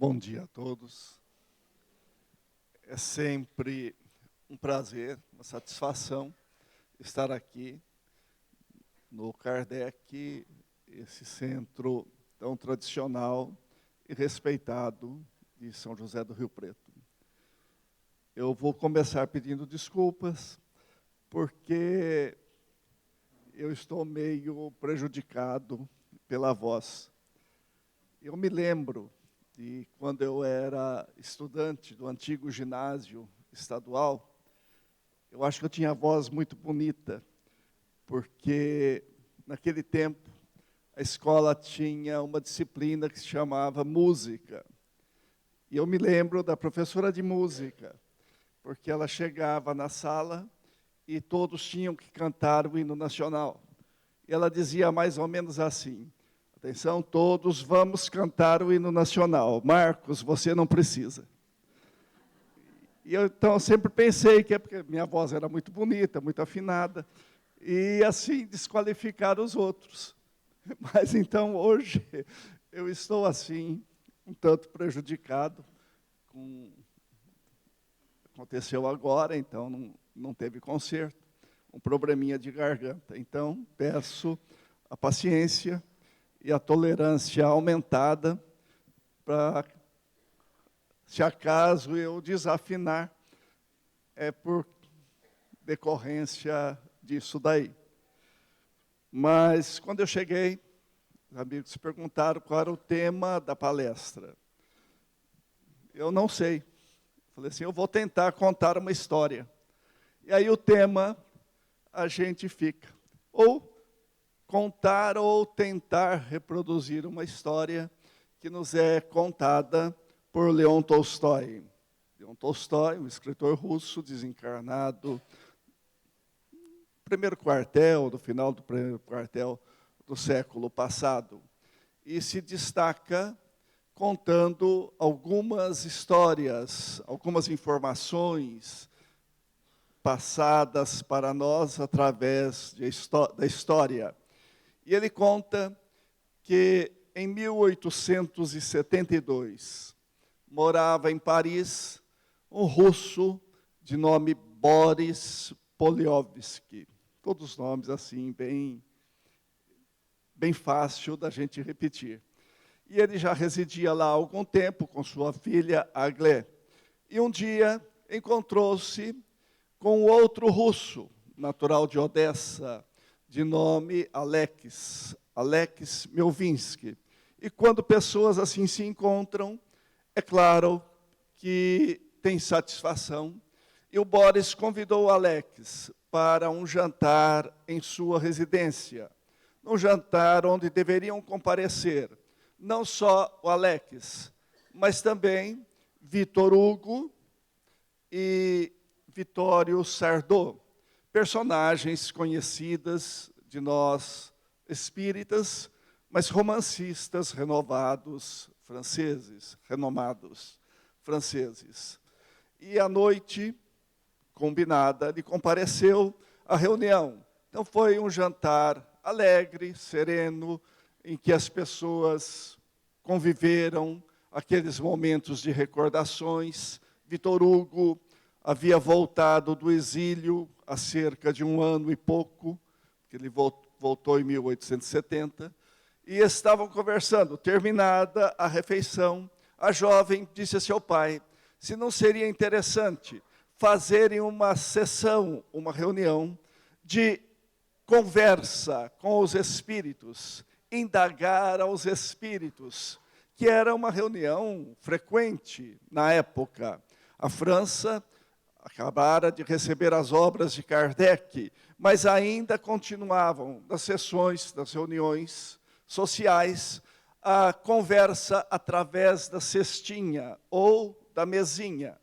Bom dia a todos. É sempre um prazer, uma satisfação estar aqui no Kardec, esse centro tão tradicional e respeitado de São José do Rio Preto. Eu vou começar pedindo desculpas, porque eu estou meio prejudicado pela voz. Eu me lembro de quando eu era estudante do antigo ginásio estadual, eu acho que eu tinha a voz muito bonita, porque naquele tempo a escola tinha uma disciplina que se chamava música. E eu me lembro da professora de música, porque ela chegava na sala e todos tinham que cantar o hino nacional. E ela dizia mais ou menos assim: atenção, todos vamos cantar o hino nacional. Marcos, você não precisa. E eu, então, sempre pensei que é porque minha voz era muito bonita, muito afinada, e assim desqualificar os outros. Mas, então, hoje, eu estou assim, um tanto prejudicado. Aconteceu agora, então não teve conserto, um probleminha de garganta. Então, peço a paciência e a tolerância aumentada para, se acaso eu desafinar, é por decorrência disso daí. Mas, quando eu cheguei, os amigos se perguntaram qual era o tema da palestra. Eu não sei. Falei assim, eu vou tentar contar uma história. E aí o tema, a gente fica. Ou contar ou tentar reproduzir uma história que nos é contada por Leon Tolstói. Leon Tolstói, um escritor russo desencarnado, primeiro quartel, do final do primeiro quartel do século passado. E se destaca contando algumas histórias, algumas informações passadas para nós através da história. E ele conta que, em 1872, morava em Paris um russo de nome Boris Poliovsky. Todos os nomes assim, bem fácil da gente repetir. E ele já residia lá há algum tempo com sua filha, Aglé. E um dia encontrou-se com outro russo, natural de Odessa, de nome Alex Melvinsky. E quando pessoas assim se encontram, é claro que tem satisfação. E o Boris convidou o Alex para um jantar em sua residência, um jantar onde deveriam comparecer não só o Alex, mas também Victor Hugo e Vittorio Sardou, personagens conhecidas de nós espíritas, mas romancistas renomados franceses. E à noite, combinada, ele compareceu à reunião. Então foi um jantar alegre, sereno, em que as pessoas conviveram aqueles momentos de recordações. Victor Hugo havia voltado do exílio há cerca de 1 ano e pouco, que ele voltou em 1870, e estavam conversando. Terminada a refeição, a jovem disse a seu pai, se não seria interessante fazerem uma sessão, uma reunião de conversa com os espíritos, indagar aos espíritos, que era uma reunião frequente na época. A França acabara de receber as obras de Kardec, mas ainda continuavam nas sessões, das reuniões sociais, a conversa através da cestinha ou da mesinha,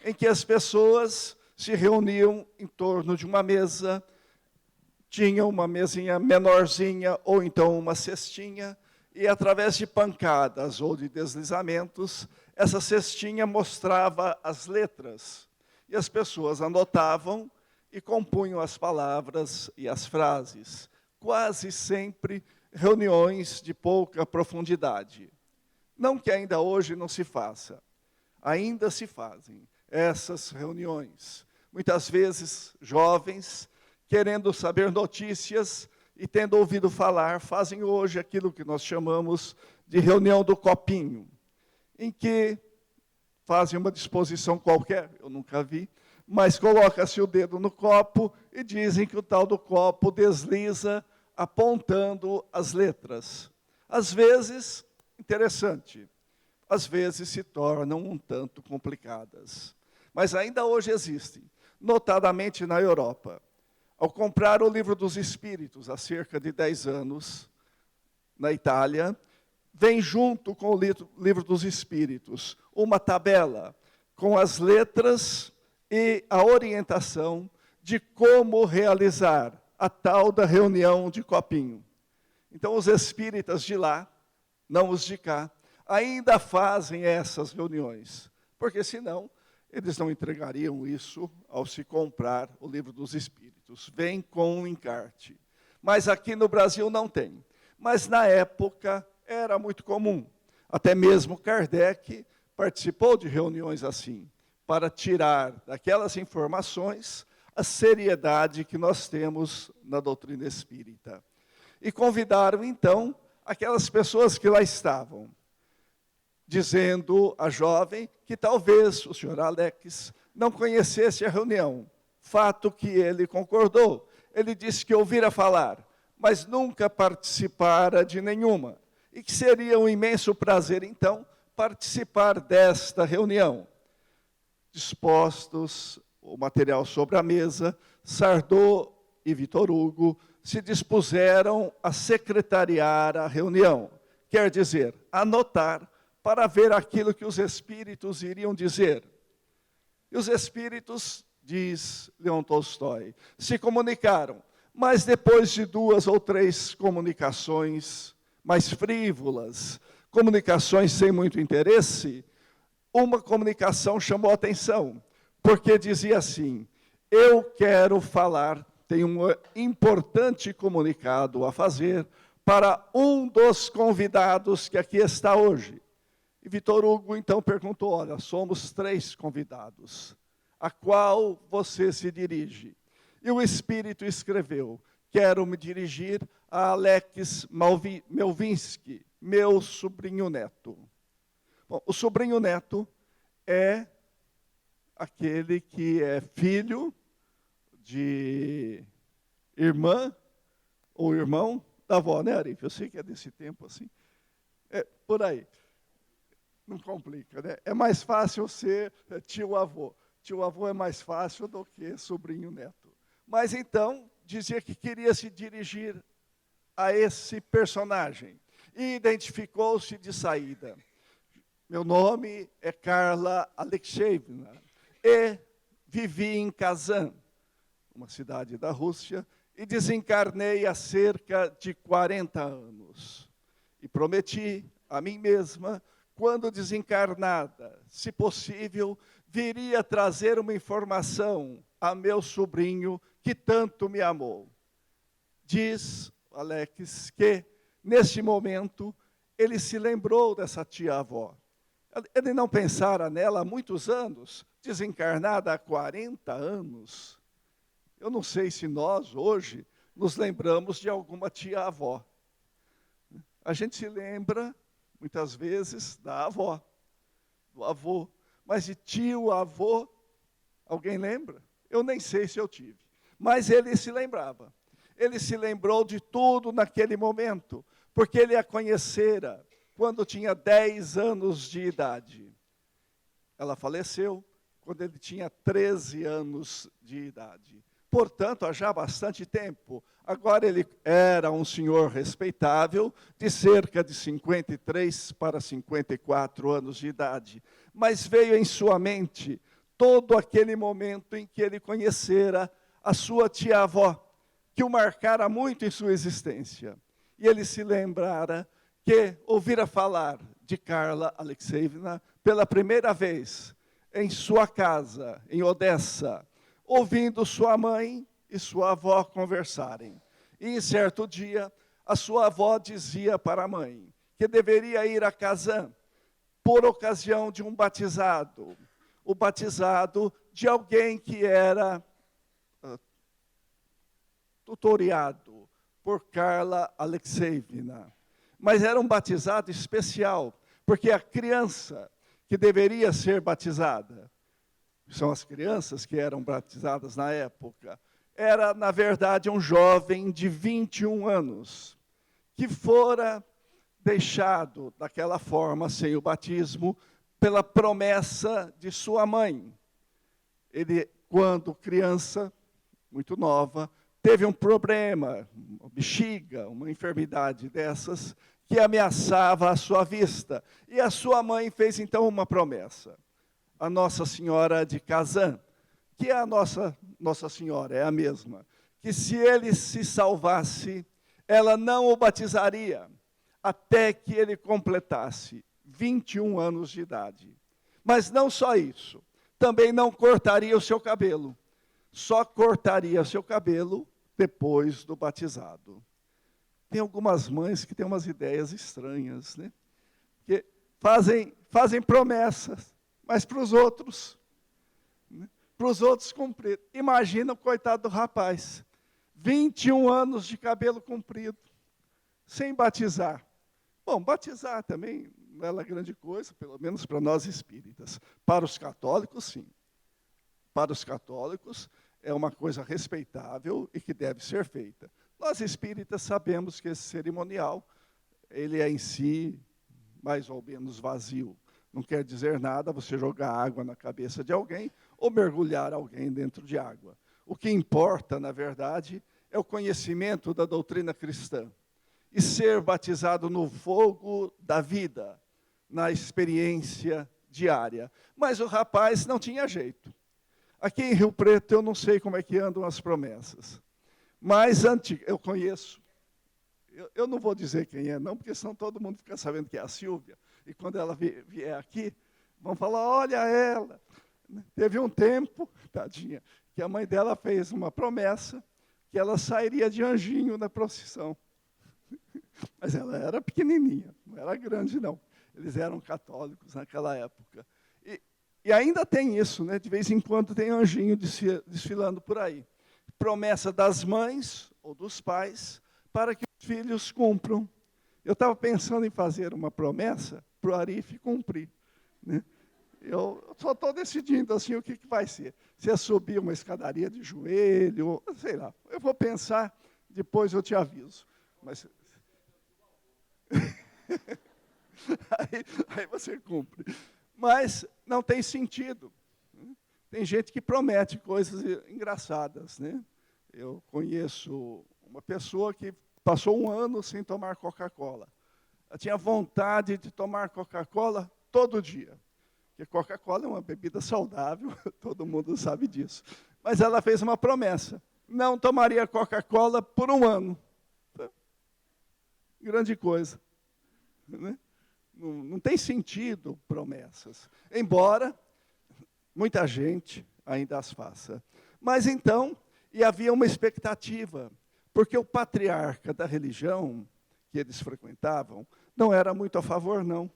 em que as pessoas se reuniam em torno de uma mesa, tinha uma mesinha menorzinha ou então uma cestinha, e através de pancadas ou de deslizamentos, essa cestinha mostrava as letras. E as pessoas anotavam e compunham as palavras e as frases. Quase sempre reuniões de pouca profundidade. Não que ainda hoje não se faça, ainda se fazem essas reuniões. Muitas vezes, jovens, querendo saber notícias e tendo ouvido falar, fazem hoje aquilo que nós chamamos de reunião do copinho, em que fazem uma disposição qualquer, eu nunca vi, mas coloca-se o dedo no copo e dizem que o tal do copo desliza apontando as letras. Às vezes, interessante, às vezes se tornam um tanto complicadas. Mas ainda hoje existem, notadamente na Europa. Ao comprar o Livro dos Espíritos, há cerca de 10 anos, na Itália, vem junto com o Livro dos Espíritos uma tabela com as letras e a orientação de como realizar a tal da reunião de copinho. Então, os espíritas de lá, não os de cá, ainda fazem essas reuniões, porque senão eles não entregariam isso ao se comprar o Livro dos Espíritos. Vem com um encarte. Mas aqui no Brasil não tem. Mas na época era muito comum. Até mesmo Kardec participou de reuniões assim, para tirar daquelas informações a seriedade que nós temos na doutrina espírita. E convidaram, então, aquelas pessoas que lá estavam, dizendo à jovem que talvez o senhor Alex não conhecesse a reunião, fato que ele concordou. Ele disse que ouvira falar, mas nunca participara de nenhuma, e que seria um imenso prazer, então, participar desta reunião. Dispostos, o material sobre a mesa, Sardô e Vitor Hugo se dispuseram a secretariar a reunião, quer dizer, anotar para ver aquilo que os espíritos iriam dizer. E os espíritos, diz Leon Tolstói, se comunicaram, mas depois de 2 ou 3 comunicações mais frívolas, comunicações sem muito interesse, uma comunicação chamou a atenção, porque dizia assim: eu quero falar, tenho um importante comunicado a fazer para um dos convidados que aqui está hoje. E Vitor Hugo então perguntou: olha, somos 3 convidados, a qual você se dirige? E o Espírito escreveu: quero me dirigir a Alex Melvinsky, meu sobrinho neto. Bom, o sobrinho neto é aquele que é filho de irmã ou irmão da avó, né, Arif? Eu sei que é desse tempo assim. É por aí. Não complica, né? É mais fácil ser tio-avô. Tio-avô é mais fácil do que sobrinho-neto. Mas então, dizia que queria se dirigir a esse personagem. E identificou-se de saída. Meu nome é Carla Alexeyevna. E vivi em Kazan, uma cidade da Rússia, e desencarnei há cerca de 40 anos. E prometi a mim mesma, quando desencarnada, se possível, viria trazer uma informação a meu sobrinho que tanto me amou. Diz Alex que, neste momento, ele se lembrou dessa tia-avó. Ele não pensara nela há muitos anos, desencarnada há 40 anos. Eu não sei se nós, hoje, nos lembramos de alguma tia-avó. A gente se lembra, muitas vezes, da avó, do avô. Mas de tio-avô, alguém lembra? Eu nem sei se eu tive. Mas ele se lembrava. Ele se lembrou de tudo naquele momento, porque ele a conhecera quando tinha 10 anos de idade. Ela faleceu quando ele tinha 13 anos de idade. Portanto, há já bastante tempo. Agora ele era um senhor respeitável, de cerca de 53 para 54 anos de idade. Mas veio em sua mente todo aquele momento em que ele conhecera a sua tia-avó, que o marcara muito em sua existência. E ele se lembrara que ouvira falar de Carla Alexeyevna pela primeira vez em sua casa, em Odessa, ouvindo sua mãe e sua avó conversarem. E em certo dia, a sua avó dizia para a mãe que deveria ir a Kazan, por ocasião de um batizado. O batizado de alguém que era tutoriado por Carla Alexeevna. Mas era um batizado especial, porque a criança que deveria ser batizada, são as crianças que eram batizadas na época, era, na verdade, um jovem de 21 anos, que fora deixado daquela forma, sem o batismo, pela promessa de sua mãe. Ele, quando criança, muito nova, teve um problema, uma bexiga, uma enfermidade dessas, que ameaçava a sua vista. E a sua mãe fez, então, uma promessa. A Nossa Senhora de Kazan, que é a Nossa Senhora, é a mesma, que se ele se salvasse, ela não o batizaria, até que ele completasse 21 anos de idade. Mas não só isso, também não cortaria o seu cabelo, só cortaria o seu cabelo depois do batizado. Tem algumas mães que têm umas ideias estranhas, né? Que fazem promessas, mas para os outros, né? Para os outros cumprir. Imagina o coitado do rapaz, 21 anos de cabelo comprido, sem batizar. Bom, batizar também não é uma grande coisa, pelo menos para nós espíritas. Para os católicos, sim. Para os católicos, é uma coisa respeitável e que deve ser feita. Nós espíritas sabemos que esse cerimonial, ele é em si mais ou menos vazio. Não quer dizer nada você jogar água na cabeça de alguém ou mergulhar alguém dentro de água. O que importa, na verdade, é o conhecimento da doutrina cristã. E ser batizado no fogo da vida, na experiência diária. Mas o rapaz não tinha jeito. Aqui em Rio Preto, eu não sei como é que andam as promessas. Mas eu conheço. Eu não vou dizer quem é, não, porque senão todo mundo fica sabendo que é a Silvia. E quando ela vier aqui, vão falar, olha ela. Teve um tempo, tadinha, que a mãe dela fez uma promessa que ela sairia de anjinho na procissão. Mas ela era pequenininha, não era grande, não. Eles eram católicos naquela época. E ainda tem isso, né? De vez em quando tem anjinho desfilando por aí. Promessa das mães ou dos pais para que os filhos cumpram. Eu estava pensando em fazer uma promessa para o Arif cumprir, né? Eu só estou decidindo assim, o que vai ser. Se é subir uma escadaria de joelho, sei lá. Eu vou pensar, depois eu te aviso. Mas aí você cumpre. Mas não tem sentido. Tem gente que promete coisas engraçadas, né? Eu conheço uma pessoa que passou um ano sem tomar Coca-Cola. Ela tinha vontade de tomar Coca-Cola todo dia. Porque Coca-Cola é uma bebida saudável, todo mundo sabe disso. Mas ela fez uma promessa. Não tomaria Coca-Cola por um ano. Grande coisa, né? Não tem sentido promessas, embora muita gente ainda as faça. Mas então, e havia uma expectativa, porque o patriarca da religião que eles frequentavam não era muito a favor, não.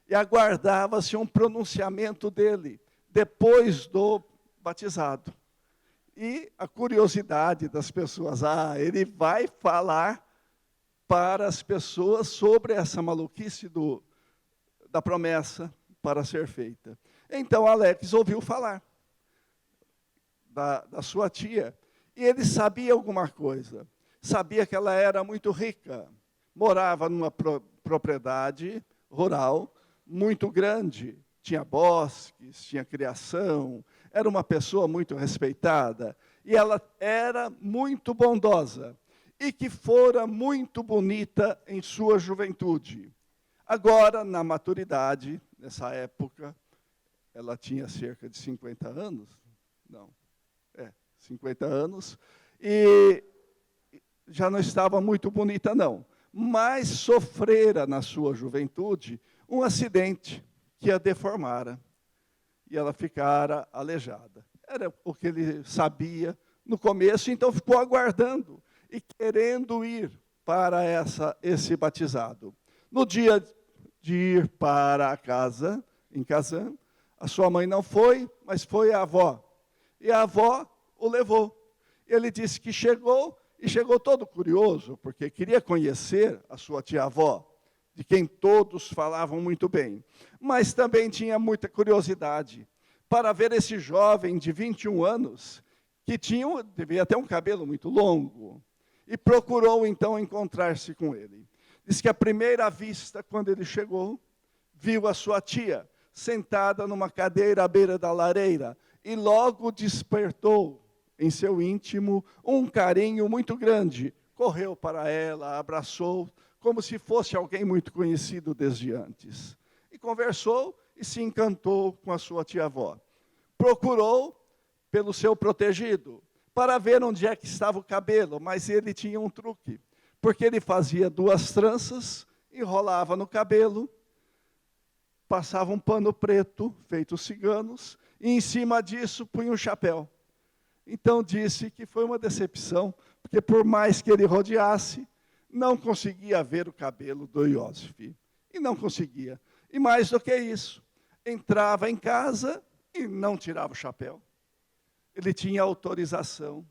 E aguardava-se um pronunciamento dele, depois do batizado. E a curiosidade das pessoas, ele vai falar para as pessoas sobre essa maluquice da promessa para ser feita. Então, Alex ouviu falar da sua tia, e ele sabia alguma coisa. Sabia que ela era muito rica, morava numa propriedade rural muito grande, tinha bosques, tinha criação, era uma pessoa muito respeitada, e ela era muito bondosa, e que fora muito bonita em sua juventude. Agora, na maturidade, nessa época, ela tinha cerca de 50 anos, 50 anos, e já não estava muito bonita, não. Mas sofrera, na sua juventude, um acidente que a deformara, e ela ficara aleijada. Era o que ele sabia no começo, então ficou aguardando e querendo ir para esse batizado. No dia de ir para a casa, em Casã. A sua mãe não foi, mas foi a avó. E a avó o levou. Ele disse que chegou, e chegou todo curioso, porque queria conhecer a sua tia-avó, de quem todos falavam muito bem. Mas também tinha muita curiosidade para ver esse jovem de 21 anos, que devia ter um cabelo muito longo, e procurou, então, encontrar-se com ele. Diz que à primeira vista, quando ele chegou, viu a sua tia sentada numa cadeira à beira da lareira, e logo despertou em seu íntimo um carinho muito grande. Correu para ela, abraçou, como se fosse alguém muito conhecido desde antes. E conversou e se encantou com a sua tia-avó. Procurou pelo seu protegido, para ver onde é que estava o cabelo, mas ele tinha um truque, porque ele fazia 2 tranças, enrolava no cabelo, passava um pano preto, feito ciganos, e em cima disso punha um chapéu. Então disse que foi uma decepção, porque por mais que ele rodeasse, não conseguia ver o cabelo do Iosif. E não conseguia. E mais do que isso, entrava em casa e não tirava o chapéu. Ele tinha autorização,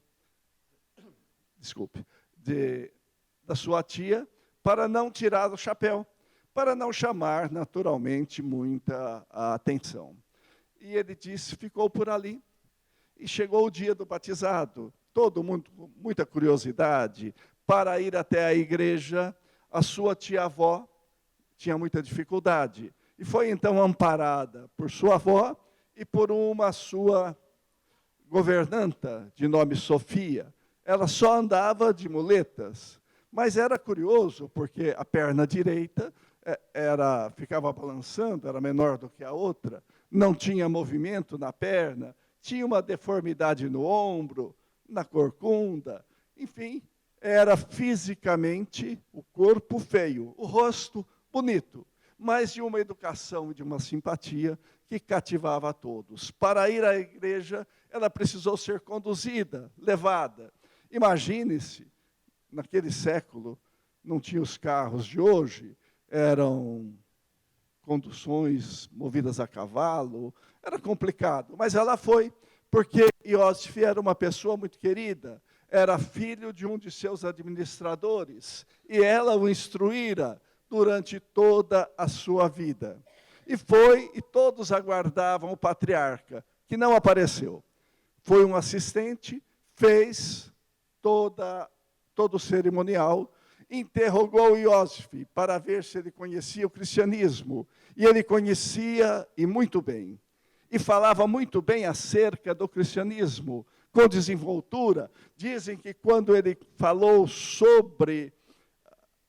da sua tia, para não tirar o chapéu, para não chamar, naturalmente, muita atenção. E ele disse, ficou por ali. E chegou o dia do batizado, todo mundo com muita curiosidade, para ir até a igreja. A sua tia-avó tinha muita dificuldade. E foi então amparada por sua avó e por uma sua governanta, de nome Sofia. Ela só andava de muletas, mas era curioso, porque a perna direita ficava balançando, era menor do que a outra, não tinha movimento na perna, tinha uma deformidade no ombro, na corcunda, enfim, era fisicamente o corpo feio, o rosto bonito, mas de uma educação e de uma simpatia que cativava a todos. Para ir à igreja, ela precisou ser conduzida, levada. Imagine-se, naquele século, não tinha os carros de hoje, eram conduções movidas a cavalo, era complicado, mas ela foi, porque Iosif era uma pessoa muito querida, era filho de um de seus administradores, e ela o instruíra durante toda a sua vida. E foi, e todos aguardavam o patriarca, que não apareceu. Foi um assistente, fez todo o cerimonial, interrogou Iosif para ver se ele conhecia o cristianismo. E ele conhecia, e muito bem. E falava muito bem acerca do cristianismo, com desenvoltura. Dizem que quando ele falou sobre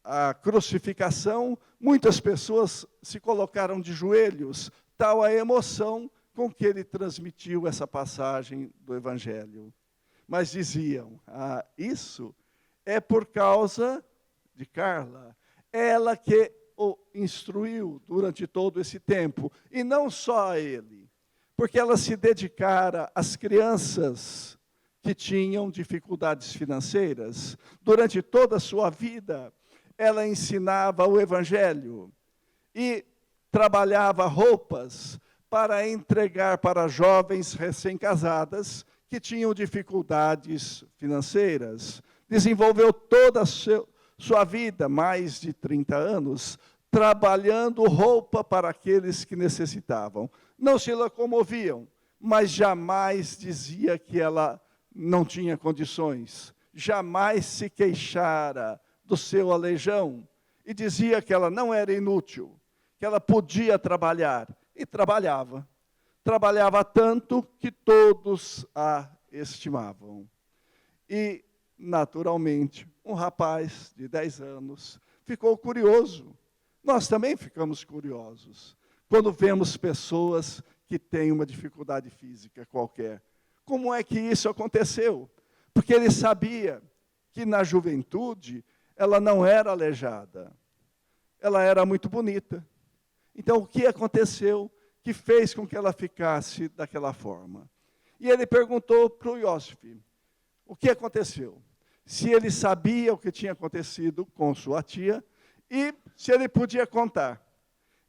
a crucificação, muitas pessoas se colocaram de joelhos, tal a emoção com que ele transmitiu essa passagem do Evangelho. Mas diziam, isso é por causa de Carla, ela que o instruiu durante todo esse tempo, e não só a ele, porque ela se dedicara às crianças que tinham dificuldades financeiras. Durante toda a sua vida, ela ensinava o Evangelho e trabalhava roupas para entregar para jovens recém-casadas que tinham dificuldades financeiras. Desenvolveu toda a sua vida, mais de 30 anos, trabalhando roupa para aqueles que necessitavam. Não se locomoviam, mas jamais dizia que ela não tinha condições. Jamais se queixara do seu aleijão. E dizia que ela não era inútil, que ela podia trabalhar. E trabalhava. Trabalhava tanto que todos a estimavam. E, naturalmente, um rapaz de 10 anos ficou curioso. Nós também ficamos curiosos quando vemos pessoas que têm uma dificuldade física qualquer. Como é que isso aconteceu? Porque ele sabia que na juventude ela não era aleijada. Ela era muito bonita. Então, o que aconteceu que fez com que ela ficasse daquela forma? E ele perguntou para o Iosif, o que aconteceu? Se ele sabia o que tinha acontecido com sua tia e se ele podia contar.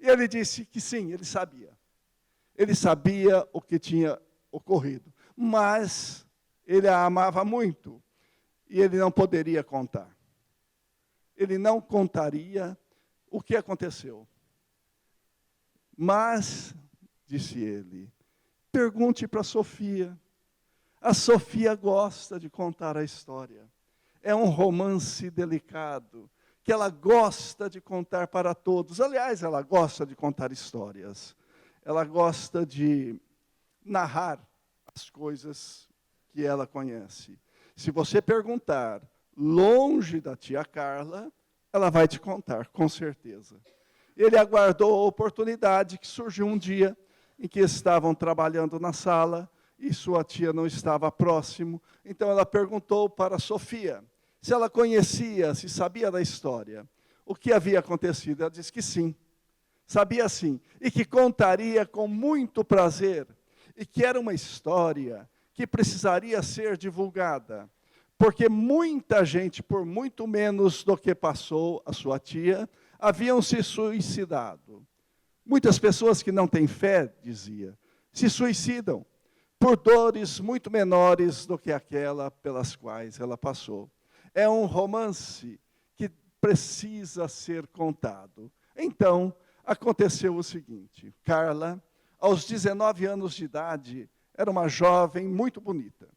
E ele disse que sim, ele sabia. Ele sabia o que tinha ocorrido, mas ele a amava muito e ele não poderia contar. Ele não contaria o que aconteceu. Mas, disse ele, pergunte para a Sofia. A Sofia gosta de contar a história. É um romance delicado, que ela gosta de contar para todos. Aliás, ela gosta de contar histórias. Ela gosta de narrar as coisas que ela conhece. Se você perguntar longe da tia Carla, ela vai te contar, com certeza. Ele aguardou a oportunidade que surgiu um dia em que estavam trabalhando na sala e sua tia não estava próximo. Então ela perguntou para Sofia se ela conhecia, se sabia da história, o que havia acontecido. Ela disse que sim, sabia sim, e que contaria com muito prazer, e que era uma história que precisaria ser divulgada, porque muita gente, por muito menos do que passou a sua tia, haviam se suicidado. Muitas pessoas que não têm fé, dizia, se suicidam por dores muito menores do que aquela pelas quais ela passou. É um romance que precisa ser contado. Então, aconteceu o seguinte, Carla, aos 19 anos de idade, era uma jovem muito bonita.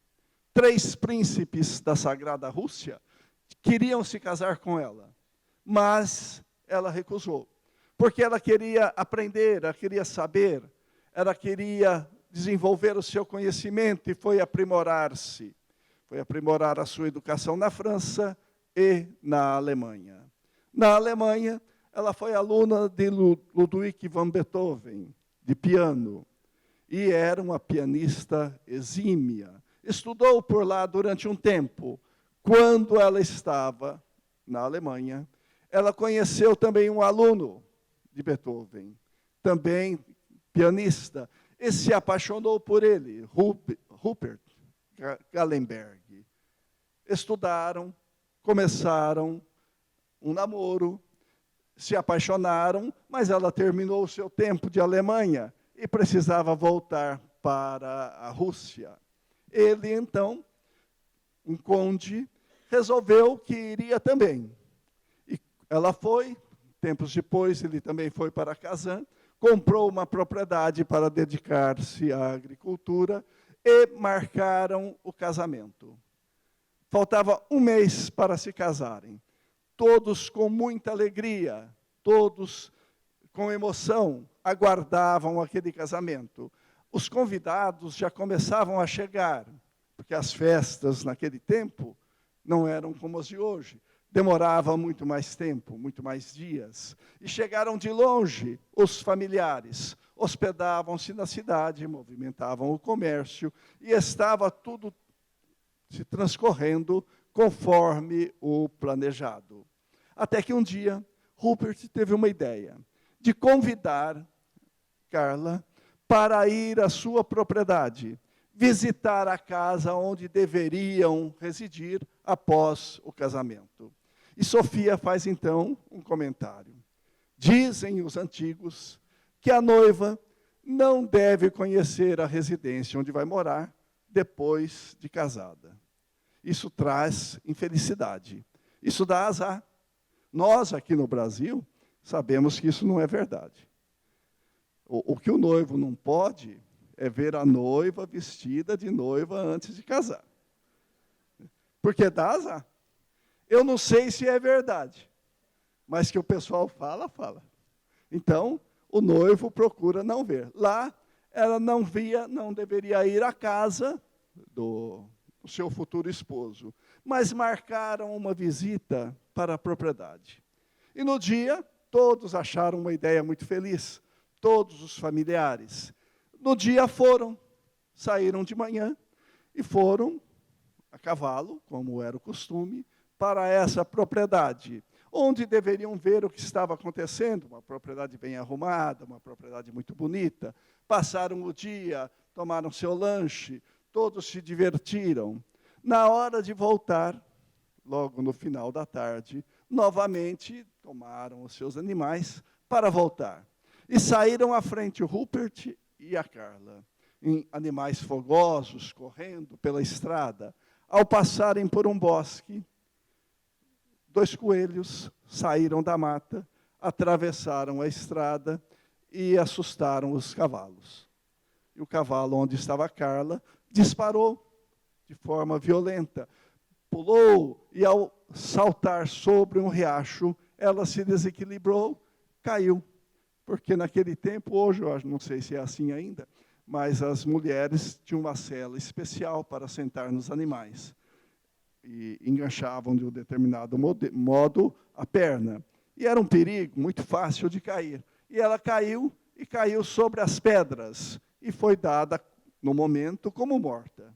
3 príncipes da Sagrada Rússia queriam se casar com ela, mas ela recusou, porque ela queria aprender, ela queria saber, ela queria desenvolver o seu conhecimento e foi aprimorar-se. Foi aprimorar a sua educação na França e na Alemanha. Na Alemanha, ela foi aluna de Ludwig van Beethoven, de piano, e era uma pianista exímia. Estudou por lá durante um tempo. Quando ela estava na Alemanha, ela conheceu também um aluno de Beethoven, também pianista, e se apaixonou por ele, Rupert Gallenberg. Estudaram, começaram um namoro, se apaixonaram, mas ela terminou o seu tempo de Alemanha e precisava voltar para a Rússia. Ele, então, um conde, resolveu que iria também. E ela foi, tempos depois ele também foi para Kazan, comprou uma propriedade para dedicar-se à agricultura e marcaram o casamento. Faltava um mês para se casarem. Todos com muita alegria, todos com emoção, aguardavam aquele casamento. Os convidados já começavam a chegar, porque as festas naquele tempo não eram como as de hoje. Demorava muito mais tempo, muito mais dias. E chegaram de longe os familiares, hospedavam-se na cidade, movimentavam o comércio, e estava tudo se transcorrendo conforme o planejado. Até que um dia, Rupert teve uma ideia de convidar Carla para ir à sua propriedade, visitar a casa onde deveriam residir após o casamento. E Sofia faz, então, um comentário. Dizem os antigos que a noiva não deve conhecer a residência onde vai morar depois de casada. Isso traz infelicidade. Isso dá azar. Nós, aqui no Brasil, sabemos que isso não é verdade. O que o noivo não pode é ver a noiva vestida de noiva antes de casar. Porque dá azar. Eu não sei se é verdade, mas que o pessoal fala, fala. Então, o noivo procura não ver. Lá, ela não via, não deveria ir à casa do seu futuro esposo, mas marcaram uma visita para a propriedade. E no dia, todos acharam uma ideia muito feliz, todos os familiares. No dia foram, saíram de manhã e foram a cavalo, como era o costume, para essa propriedade, onde deveriam ver o que estava acontecendo, uma propriedade bem arrumada, uma propriedade muito bonita. Passaram o dia, tomaram seu lanche, todos se divertiram. Na hora de voltar, logo no final da tarde, novamente tomaram os seus animais para voltar. E saíram à frente o Rupert e a Carla, em animais fogosos, correndo pela estrada. Ao passarem por um bosque, 2 coelhos saíram da mata, atravessaram a estrada e assustaram os cavalos. E o cavalo onde estava a Carla disparou de forma violenta, pulou e, ao saltar sobre um riacho, ela se desequilibrou, caiu. Porque naquele tempo, hoje eu não sei se é assim ainda, mas as mulheres tinham uma sela especial para sentar nos animais. E enganchavam de um determinado modo a perna. E era um perigo muito fácil de cair. E ela caiu, e caiu sobre as pedras, e foi dada, no momento, como morta.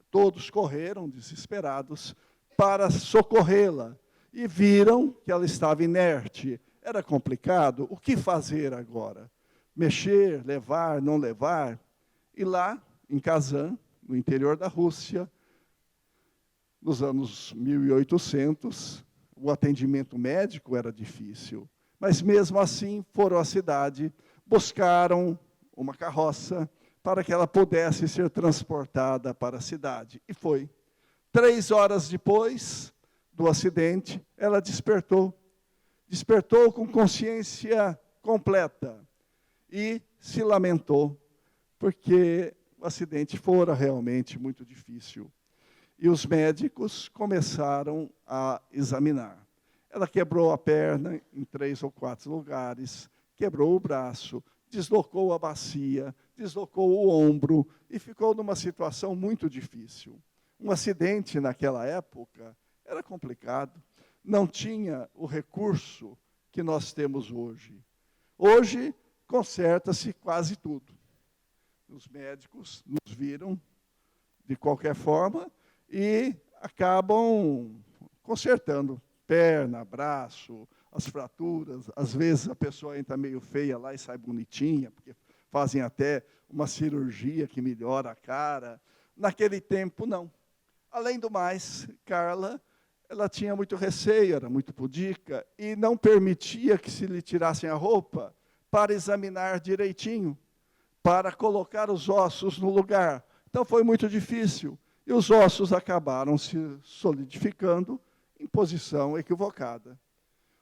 Todos correram, desesperados, para socorrê-la, e viram que ela estava inerte. Era complicado. O que fazer agora? Mexer, levar, não levar? E lá, em Kazan, no interior da Rússia, nos anos 1800, o atendimento médico era difícil. Mas, mesmo assim, foram à cidade, buscaram uma carroça para que ela pudesse ser transportada para a cidade. E foi. 3 horas depois do acidente, ela despertou. Despertou com consciência completa e se lamentou, porque o acidente fora realmente muito difícil. E os médicos começaram a examinar. Ela quebrou a perna em 3 ou 4 lugares, quebrou o braço, deslocou a bacia, deslocou o ombro e ficou numa situação muito difícil. Um acidente naquela época era complicado. Não tinha o recurso que nós temos hoje. Hoje, conserta-se quase tudo. Os médicos nos viram de qualquer forma e acabam consertando perna, braço, as fraturas. Às vezes a pessoa entra meio feia lá e sai bonitinha, porque fazem até uma cirurgia que melhora a cara. Naquele tempo, não. Além do mais, Carla, ela tinha muito receio, era muito pudica, e não permitia que se lhe tirassem a roupa para examinar direitinho, para colocar os ossos no lugar. Então foi muito difícil, e os ossos acabaram se solidificando em posição equivocada,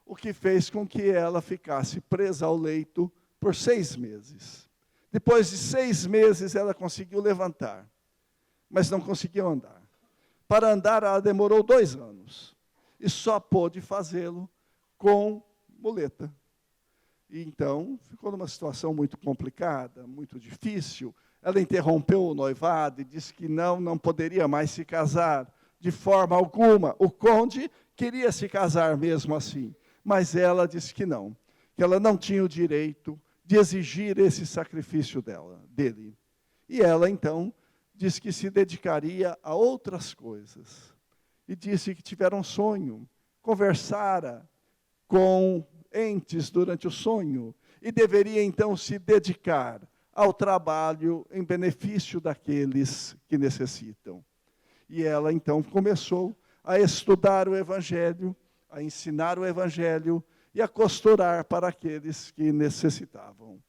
o que fez com que ela ficasse presa ao leito por 6 meses. Depois de 6 meses, ela conseguiu levantar, mas não conseguiu andar. Para andar, ela demorou 2 anos. E só pôde fazê-lo com muleta. E então, ficou numa situação muito complicada, muito difícil. Ela interrompeu o noivado e disse que não poderia mais se casar de forma alguma. O conde queria se casar mesmo assim, mas ela disse que ela não tinha o direito de exigir esse sacrifício dele. E ela, então, disse que se dedicaria a outras coisas. E disse que tivera um sonho, conversara com entes durante o sonho, e deveria então se dedicar ao trabalho em benefício daqueles que necessitam. E ela então começou a estudar o Evangelho, a ensinar o Evangelho e a costurar para aqueles que necessitavam.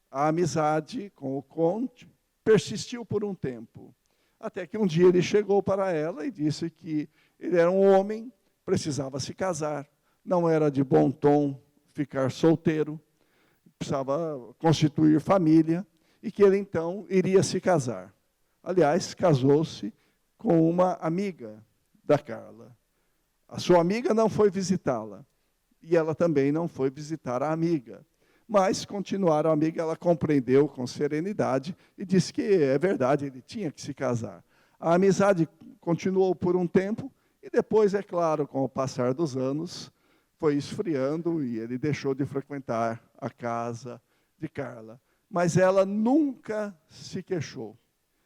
A amizade com o conde persistiu por um tempo, até que um dia ele chegou para ela e disse que ele era um homem, precisava se casar, não era de bom tom ficar solteiro, precisava constituir família, e que ele então iria se casar. Aliás, casou-se com uma amiga da Carla. A sua amiga não foi visitá-la, e ela também não foi visitar a amiga. Mas continuaram amiga, ela compreendeu com serenidade e disse que é verdade, ele tinha que se casar. A amizade continuou por um tempo e depois, é claro, com o passar dos anos, foi esfriando e ele deixou de frequentar a casa de Carla. Mas ela nunca se queixou,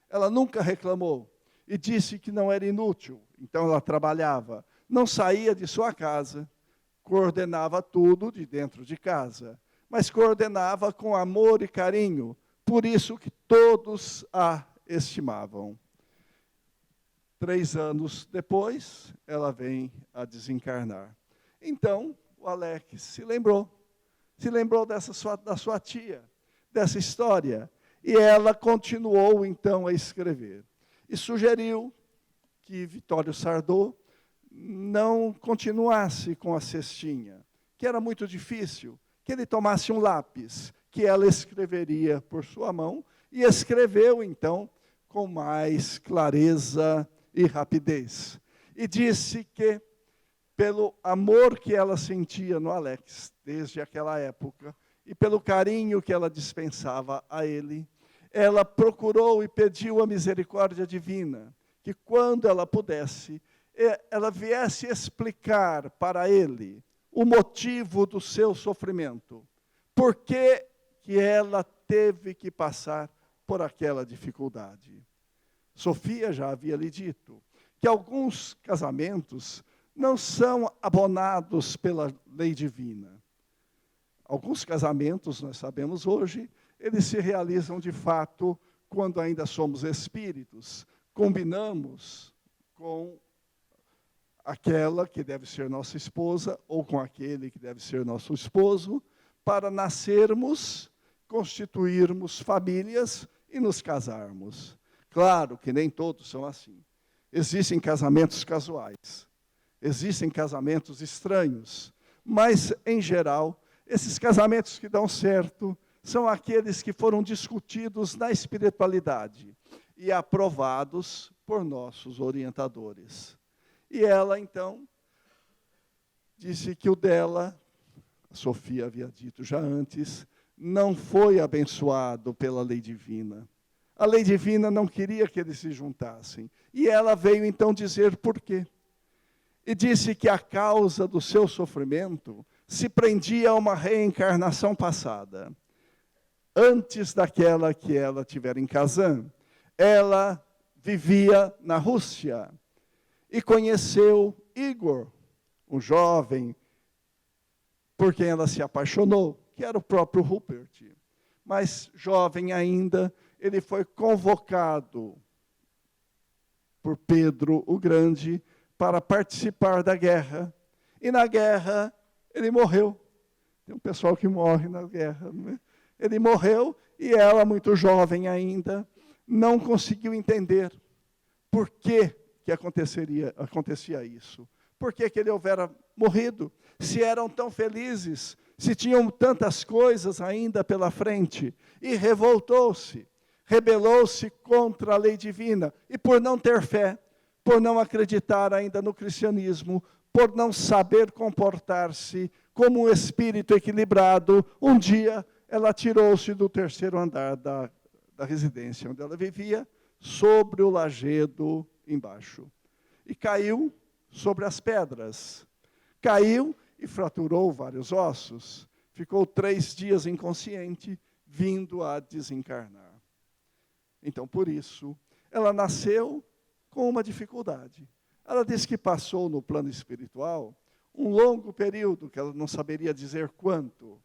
ela nunca reclamou e disse que não era inútil. Então ela trabalhava, não saía de sua casa, coordenava tudo de dentro de casa, mas coordenava com amor e carinho, por isso que todos a estimavam. 3 anos depois, ela vem a desencarnar. Então, o Alex se lembrou se lembrou da sua tia, dessa história, e ela continuou, então, a escrever. E sugeriu que Vitório Sardô não continuasse com a cestinha, que era muito difícil, que ele tomasse um lápis, que ela escreveria por sua mão, e escreveu, então, com mais clareza e rapidez. E disse que, pelo amor que ela sentia no Alex, desde aquela época, e pelo carinho que ela dispensava a ele, ela procurou e pediu a misericórdia divina, que quando ela pudesse, ela viesse explicar para ele o motivo do seu sofrimento. Por que ela teve que passar por aquela dificuldade? Sofia já havia lhe dito que alguns casamentos não são abonados pela lei divina. Alguns casamentos, nós sabemos hoje, eles se realizam de fato quando ainda somos espíritos. Combinamos com aquela que deve ser nossa esposa ou com aquele que deve ser nosso esposo, para nascermos, constituirmos famílias e nos casarmos. Claro que nem todos são assim. Existem casamentos casuais, existem casamentos estranhos, mas, em geral, esses casamentos que dão certo são aqueles que foram discutidos na espiritualidade e aprovados por nossos orientadores. E ela, então, disse que o dela, a Sofia havia dito já antes, não foi abençoado pela lei divina. A lei divina não queria que eles se juntassem. E ela veio, então, dizer por quê. E disse que a causa do seu sofrimento se prendia a uma reencarnação passada. Antes daquela que ela tivera em Kazan, ela vivia na Rússia e conheceu Igor, um jovem por quem ela se apaixonou, que era o próprio Rupert. Mas, jovem ainda, ele foi convocado por Pedro o Grande para participar da guerra. E na guerra, ele morreu. Tem um pessoal que morre na guerra, né? Ele morreu e ela, muito jovem ainda, não conseguiu entender por que acontecia isso. Por que ele houvera morrido? Se eram tão felizes, se tinham tantas coisas ainda pela frente. E revoltou-se, rebelou-se contra a lei divina. E por não ter fé, por não acreditar ainda no cristianismo, por não saber comportar-se como um espírito equilibrado, um dia ela tirou-se do terceiro andar da residência onde ela vivia, sobre o lajedo embaixo. E caiu sobre as pedras. Caiu e fraturou vários ossos. Ficou 3 dias inconsciente, vindo a desencarnar. Então, por isso, ela nasceu com uma dificuldade. Ela disse que passou no plano espiritual um longo período, que ela não saberia dizer quanto,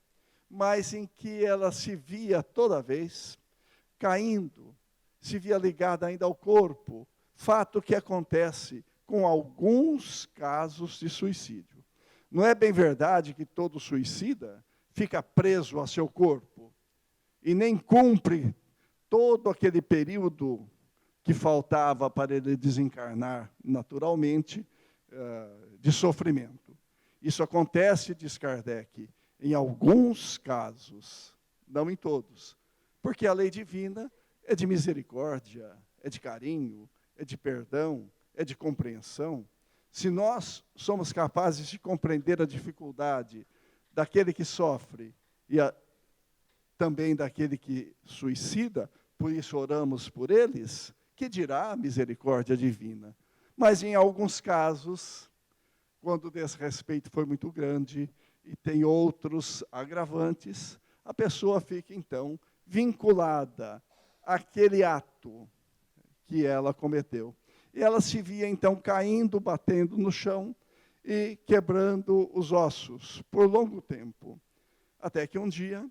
mas em que ela se via toda vez caindo, se via ligada ainda ao corpo, fato que acontece com alguns casos de suicídio. Não é bem verdade que todo suicida fica preso a seu corpo e nem cumpre todo aquele período que faltava para ele desencarnar naturalmente de sofrimento. Isso acontece, diz Kardec, em alguns casos, não em todos, porque a lei divina é de misericórdia, é de carinho, é de perdão, é de compreensão. Se nós somos capazes de compreender a dificuldade daquele que sofre e também daquele que suicida, por isso oramos por eles, que dirá a misericórdia divina. Mas em alguns casos, quando o desrespeito foi muito grande e tem outros agravantes, a pessoa fica então vinculada àquele ato que ela cometeu. E ela se via então caindo, batendo no chão e quebrando os ossos por longo tempo. Até que um dia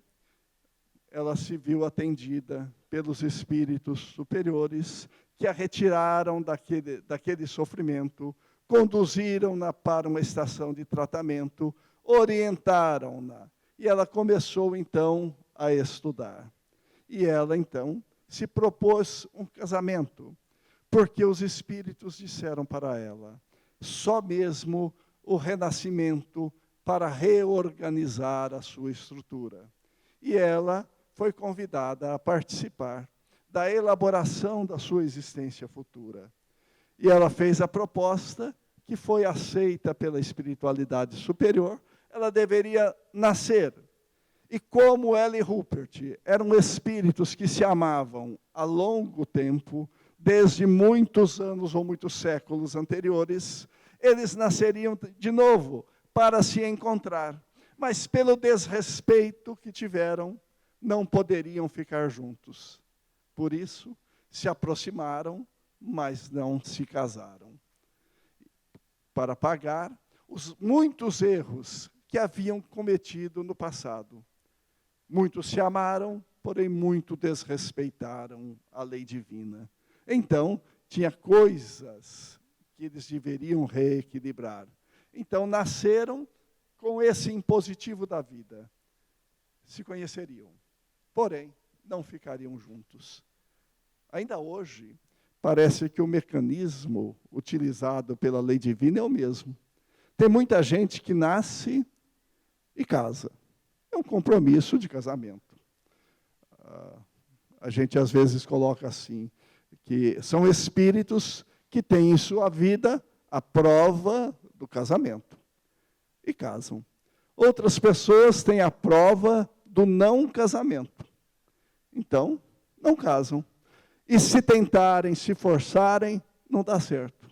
ela se viu atendida pelos espíritos superiores que a retiraram daquele sofrimento, conduziram-na para uma estação de tratamento, orientaram-na E ela começou, então, a estudar. E ela, então, se propôs um casamento, porque os espíritos disseram para ela, só mesmo o renascimento para reorganizar a sua estrutura. E ela foi convidada a participar da elaboração da sua existência futura. E ela fez a proposta, que foi aceita pela espiritualidade superior. Ela deveria nascer. E como ela e Rupert eram espíritos que se amavam há longo tempo, desde muitos anos ou muitos séculos anteriores, eles nasceriam de novo para se encontrar. Mas pelo desrespeito que tiveram, não poderiam ficar juntos. Por isso, se aproximaram, mas não se casaram. Para pagar os muitos erros que haviam cometido no passado. Muitos se amaram, porém muito desrespeitaram a lei divina. Então, tinha coisas que eles deveriam reequilibrar. Então, nasceram com esse impositivo da vida. Se conheceriam, porém, não ficariam juntos. Ainda hoje, parece que o mecanismo utilizado pela lei divina é o mesmo. Tem muita gente que nasce e casa. É um compromisso de casamento. A gente, às vezes, coloca assim, que são espíritos que têm em sua vida a prova do casamento. E casam. Outras pessoas têm a prova do não casamento. Então, não casam. E se tentarem, se forçarem, não dá certo.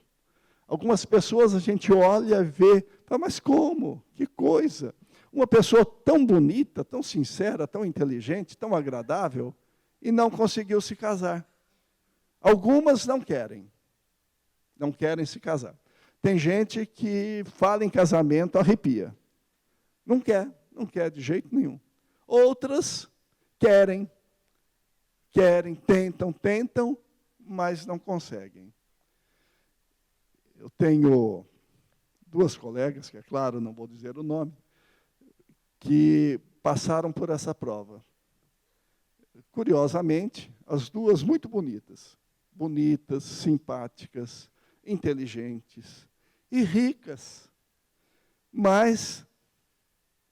Algumas pessoas a gente olha e vê, mas como? Que coisa! Uma pessoa tão bonita, tão sincera, tão inteligente, tão agradável, e não conseguiu se casar. Algumas não querem se casar. Tem gente que fala em casamento, arrepia. Não quer de jeito nenhum. Outras querem, tentam, mas não conseguem. Eu tenho duas colegas, que é claro, não vou dizer o nome, que passaram por essa prova. Curiosamente, as duas muito bonitas, simpáticas, inteligentes e ricas, mas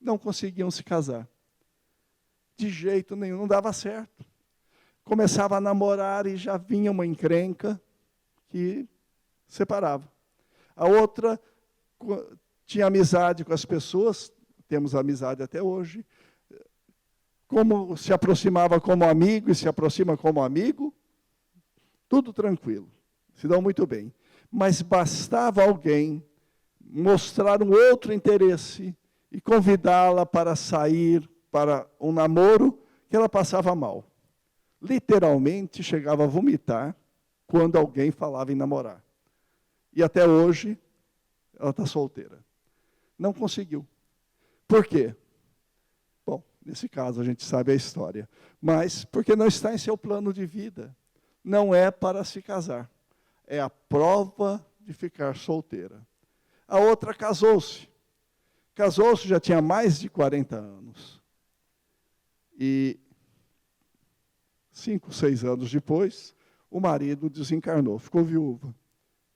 não conseguiam se casar. De jeito nenhum, não dava certo. Começava a namorar e já vinha uma encrenca que separava. A outra tinha amizade com as pessoas, temos amizade até hoje, como se aproximava como amigo e se aproxima como amigo, tudo tranquilo, se dão muito bem. Mas bastava alguém mostrar um outro interesse e convidá-la para sair para um namoro, que ela passava mal. Literalmente chegava a vomitar quando alguém falava em namorar. E até hoje, ela está solteira. Não conseguiu. Por quê? Bom, nesse caso a gente sabe a história. Mas porque não está em seu plano de vida. Não é para se casar. É a prova de ficar solteira. A outra casou-se. Casou-se, já tinha mais de 40 anos. E 5, 6 anos depois, o marido desencarnou, ficou viúva.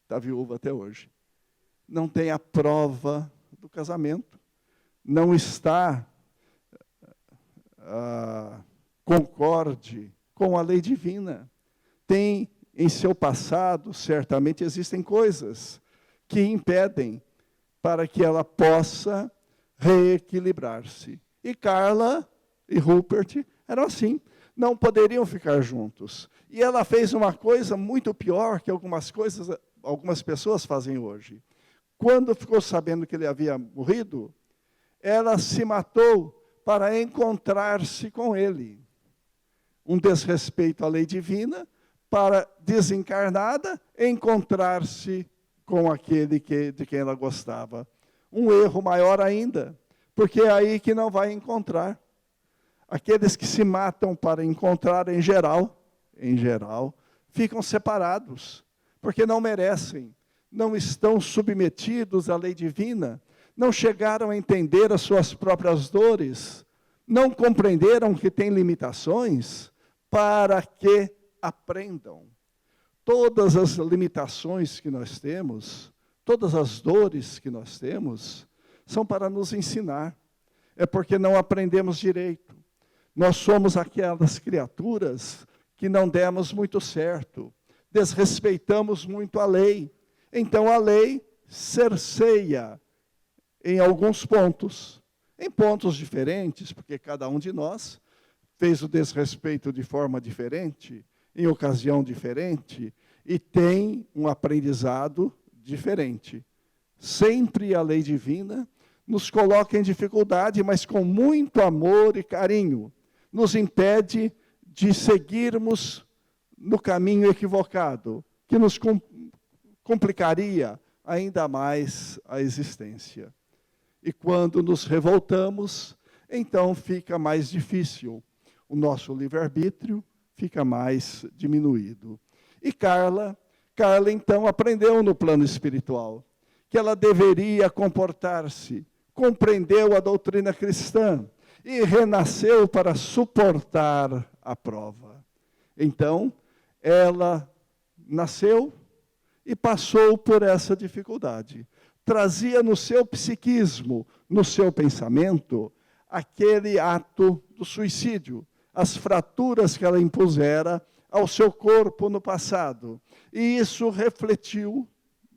Está viúva até hoje. Não tem a prova do casamento. Não está concorde com a lei divina. Tem em seu passado, certamente, existem coisas que impedem para que ela possa reequilibrar-se. E Carla e Rupert eram assim, não poderiam ficar juntos. E ela fez uma coisa muito pior que algumas pessoas fazem hoje. Quando ficou sabendo que ele havia morrido, ela se matou para encontrar-se com ele. Um desrespeito à lei divina, para, desencarnada, encontrar-se com aquele de quem ela gostava. Um erro maior ainda, porque é aí que não vai encontrar. Aqueles que se matam para encontrar, em geral, ficam separados, porque não merecem, não estão submetidos à lei divina, não chegaram a entender as suas próprias dores, Não compreenderam que têm limitações para que aprendam. Todas as limitações que nós temos, todas as dores que nós temos, são para nos ensinar. É porque não aprendemos direito. Nós somos aquelas criaturas que não demos muito certo, desrespeitamos muito a lei. Então a lei cerceia em alguns pontos, em pontos diferentes, porque cada um de nós fez o desrespeito de forma diferente, em ocasião diferente, e tem um aprendizado diferente. Sempre a lei divina nos coloca em dificuldade, mas com muito amor e carinho, nos impede de seguirmos no caminho equivocado, que nos complicaria ainda mais a existência. E quando nos revoltamos, então fica mais difícil. O nosso livre-arbítrio fica mais diminuído. E Carla então aprendeu no plano espiritual que ela deveria comportar-se, compreendeu a doutrina cristã e renasceu para suportar a prova. Então, ela nasceu e passou por essa dificuldade. Trazia no seu psiquismo, no seu pensamento, aquele ato do suicídio, as fraturas que ela impusera ao seu corpo no passado. E isso refletiu,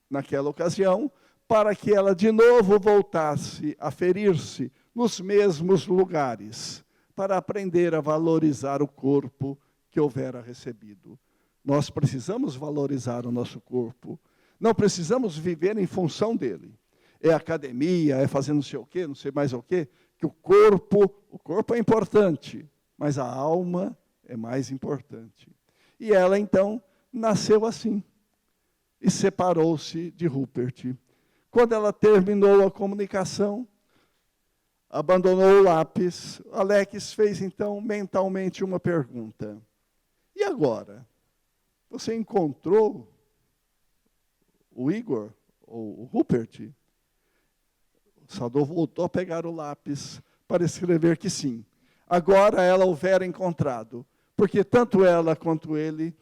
naquela ocasião, para que ela de novo voltasse a ferir-se nos mesmos lugares, para aprender a valorizar o corpo que houvera recebido. Nós precisamos valorizar o nosso corpo. Não precisamos viver em função dele. É academia, é fazer não sei o quê, não sei mais o quê, que o corpo é importante, mas a alma é mais importante. E ela, então, nasceu assim, e separou-se de Rupert. Quando ela terminou a comunicação, abandonou o lápis, Alex fez, então, mentalmente uma pergunta. E agora? Você encontrou o Igor, ou o Rupert? O Sador voltou a pegar o lápis para escrever que sim. Agora ela houvera encontrado, porque tanto ela quanto ele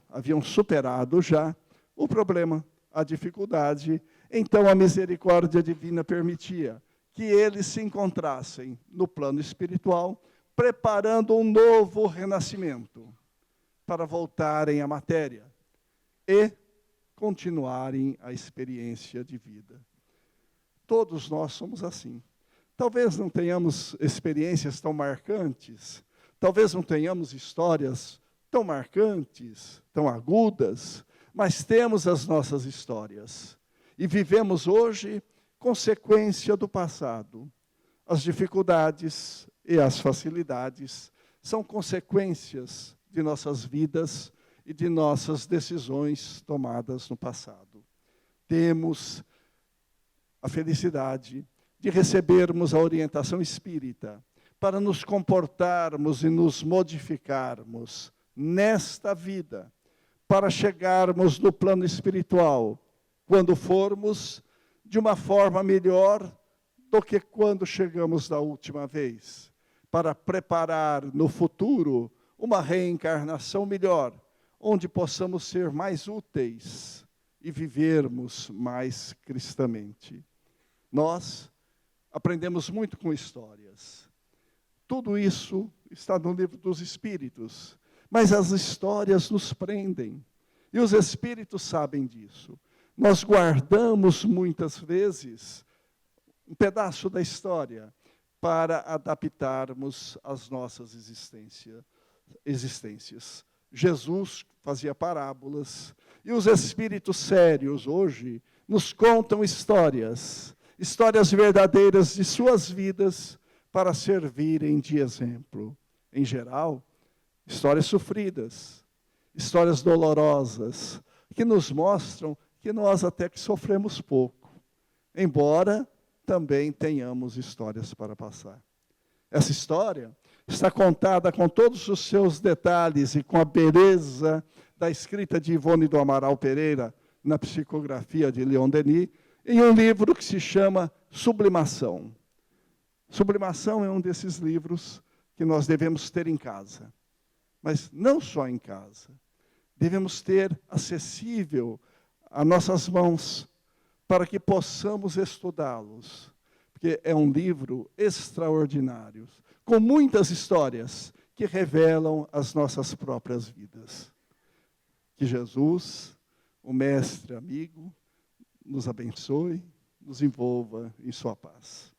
haviam superado já o problema, a dificuldade. Então a misericórdia divina permitia que eles se encontrassem no plano espiritual, preparando um novo renascimento para voltarem à matéria e continuarem a experiência de vida. Todos nós somos assim. Talvez não tenhamos experiências tão marcantes, talvez não tenhamos histórias tão marcantes, tão agudas, mas temos as nossas histórias. E vivemos hoje consequência do passado. As dificuldades e as facilidades são consequências de nossas vidas e de nossas decisões tomadas no passado. Temos a felicidade de recebermos a orientação espírita para nos comportarmos e nos modificarmos nesta vida, para chegarmos no plano espiritual, quando formos, de uma forma melhor do que quando chegamos da última vez, para preparar no futuro uma reencarnação melhor, onde possamos ser mais úteis e vivermos mais cristamente. Nós aprendemos muito com histórias. Tudo isso está no livro dos Espíritos, mas as histórias nos prendem, e os Espíritos sabem disso. Nós guardamos muitas vezes um pedaço da história para adaptarmos as nossas existências. Jesus fazia parábolas, e os espíritos sérios hoje nos contam histórias verdadeiras de suas vidas para servirem de exemplo. Em geral, histórias sofridas, histórias dolorosas, que nos mostram que nós até que sofremos pouco, embora também tenhamos histórias para passar. Essa história está contada com todos os seus detalhes e com a beleza da escrita de Ivone do Amaral Pereira, na psicografia de Leon Denis, em um livro que se chama Sublimação. Sublimação é um desses livros que nós devemos ter em casa. Mas não só em casa. Devemos ter acessível a nossas mãos para que possamos estudá-los. Porque é um livro extraordinário, com muitas histórias que revelam as nossas próprias vidas. Que Jesus, o Mestre amigo, nos abençoe, nos envolva em sua paz.